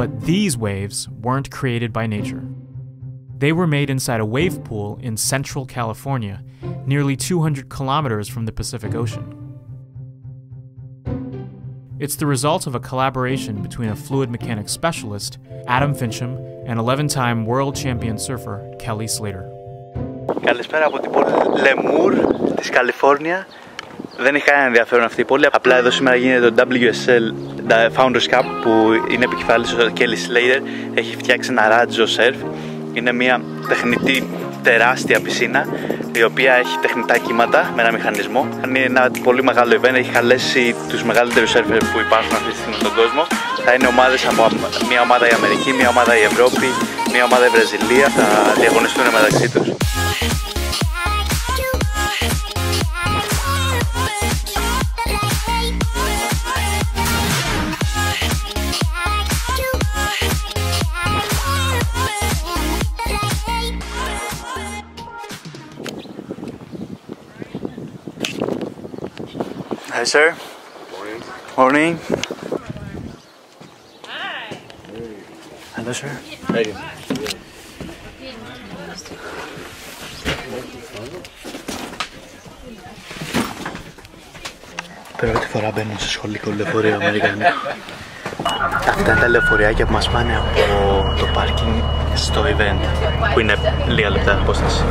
But these waves weren't created by nature. They were made inside a wave pool in central California, nearly 200 kilometers from the Pacific Ocean. It's the result of a collaboration between a fluid mechanics specialist, Adam Fincham, and 11-time world champion surfer, Kelly Slater. Καλησπέρα από την πόλη Λεμούρ της Καλιφόρνια. Δεν έχει κανένα ενδιαφέρον αυτή η πόλη. Απλά εδώ σήμερα γίνεται το WSL Founders Cup που είναι επικεφαλής ο Kelly Slater. Έχει φτιάξει ένα ράτζο σερφ. Είναι μια τεχνητή τεράστια πισίνα η οποία έχει τεχνητά κύματα με ένα μηχανισμό. Είναι ένα πολύ μεγάλο event, έχει καλέσει τους μεγαλύτερους σερφερ που υπάρχουν αυτή τη στιγμή στον κόσμο. Θα είναι ομάδες από μια ομάδα η Αμερική, μια ομάδα η Ευρώπη, μια ομάδα η Βραζιλία. Θα διαγωνιστούν μεταξύ τους. Hi, sir. Morning. Morning. Hi. Hello, sir. Hey. Πρώτη φορά μπαίνω σε σχολικό λεωφορείο αμερικανικό. Αυτά είναι τα λεωφοριάκια που μας πάνε από το πάρκινγκ στο event, που είναι λίγα λεπτά απόσταση.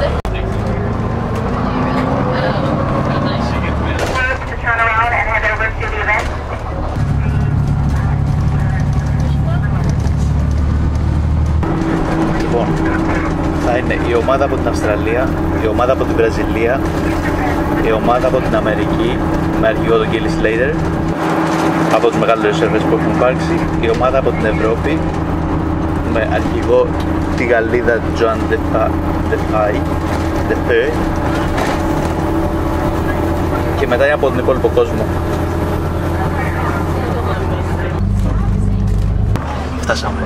Λοιπόν, θα είναι η ομάδα από την Αυστραλία, η ομάδα από την Βραζιλία, η ομάδα από την Αμερική με αρχηγό τον Kelly Slater, από τους μεγαλύτερους σερφέρς που έχουν υπάρξει, η ομάδα από την Ευρώπη με αρχηγό τη Γαλλίδα Joan Defay και μετά είναι από τον υπόλοιπο κόσμο. Φτάσαμε.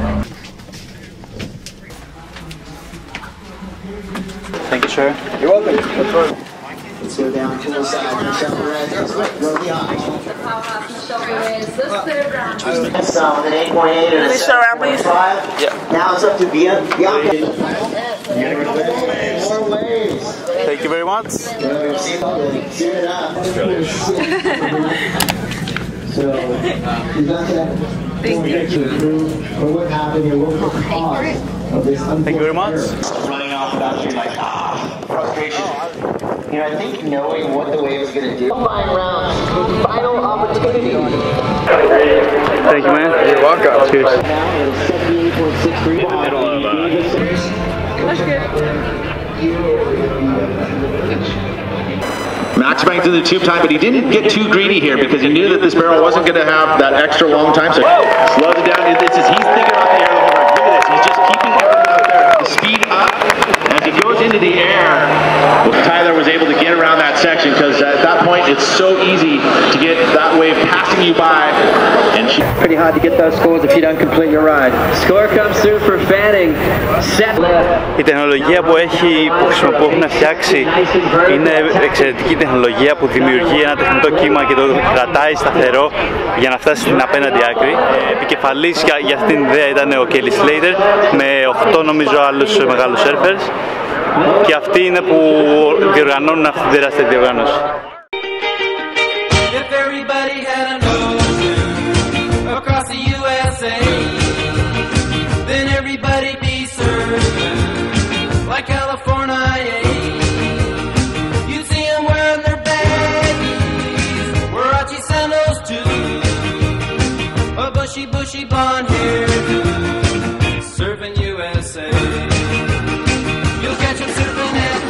Thank you, sir. You're welcome. That's right. Let's go down to the side. Michelle Perez, go the eye. With an 8.8 and a 7.5. Yeah. Now it's up to Bianca. More waves. Thank you very much. Tune it up. So, Thank you. or what happened and what was the cause of this unfortunate Thank you very much. running off without you, like, frustration. You know, I think knowing what the wave is going to do. Final round, final opportunity. Thank you, man. You're welcome. Cheers. Now it's 78.63. That's good. Max banked in the tube time, but he didn't get too greedy here because he knew that this barrel wasn't going to have that extra long time, so slows it down. He's thinking about the air the whole time. Look at this. He's just keeping everything out there. The speed up as he goes into the air. Tyler was able to get around that section because at that point it's so easy to get that wave passing you by. And Pretty hard to get those scores if you don't complete your ride. Score comes through for Fanning. Set left. Η τεχνολογία που έχουν φτιάξει είναι εξαιρετική τεχνολογία που δημιουργεί ένα τεχνητό κύμα και το κρατάει σταθερό για να φτάσει στην απέναντι άκρη. Επικεφαλής για αυτήν την ιδέα ήταν ο Kelly Slater με 8 νομίζω άλλους μεγάλους surfers και αυτοί είναι που διοργανώνουν αυτή την τεράστια διοργάνωση. Bushy blonde hair, surfing USA. You'll catch him surfing at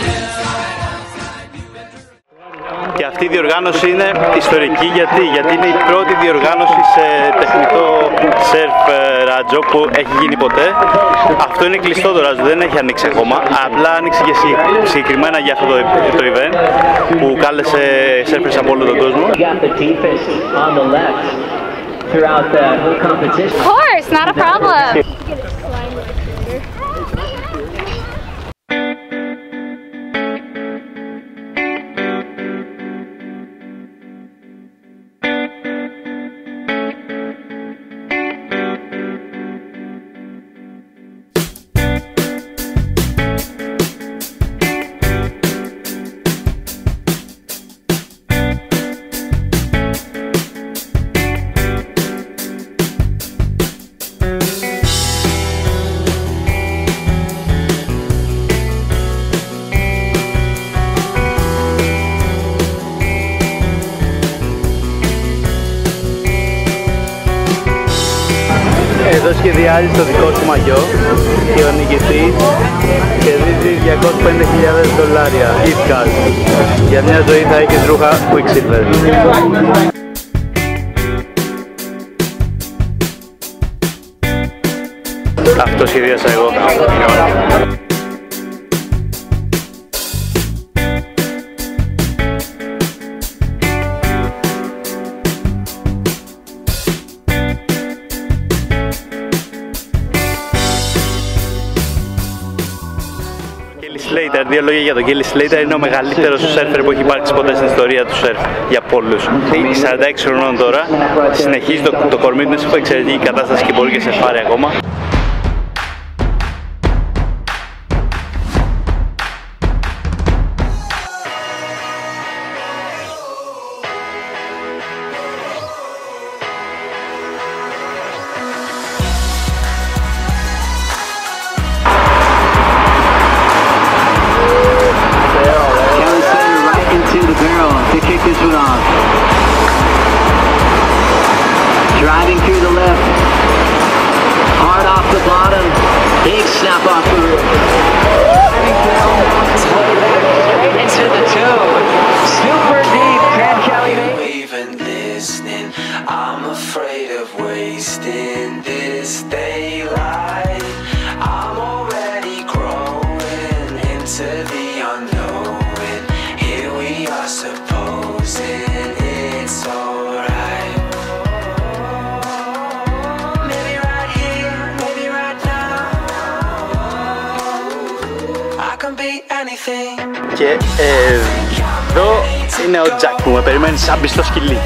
Και αυτή η διοργάνωση είναι ιστορική γιατί είναι η πρώτη διοργάνωση σε τεχνητό σερφ ράτζο που έχει γίνει ποτέ. Αυτό είναι κλειστό το ράτζο, δεν έχει ανοίξει ακόμα. Απλά άνοιξε και συγκεκριμένα για αυτό το event που κάλεσε σερφερς από όλο τον κόσμο. Throughout the whole competition. Of course, not a problem. Εδώ σχεδιάζει το δικό σου μαγιό και ο νικητής κερδίζει $205,000 gift card. Για μια ζωή θα έχεις ρούχα Quicksilver. Αυτό σχεδίασα εγώ. Slater, δύο λόγια για τον Kelly Slater. Είναι ο μεγαλύτερος σέρφερ που έχει υπάρξει ποτέ στην ιστορία του σέρφ για πολλούς. Είναι 46 χρονών τώρα, συνεχίζει το κορμί του, είναι σε εξαιρετική κατάσταση και μπορεί και σε φάρει ακόμα. Driving through the left, hard off the bottom, big snap off the roof. Straight into the toe, super deep, Grand Kelly. Even listening, I'm afraid of wasting this daylight. I'm already growing into the unknown. Here we are supposing it's alright. Και εδώ είναι ο Jack που με περιμένει σαν πιστό σκυλί.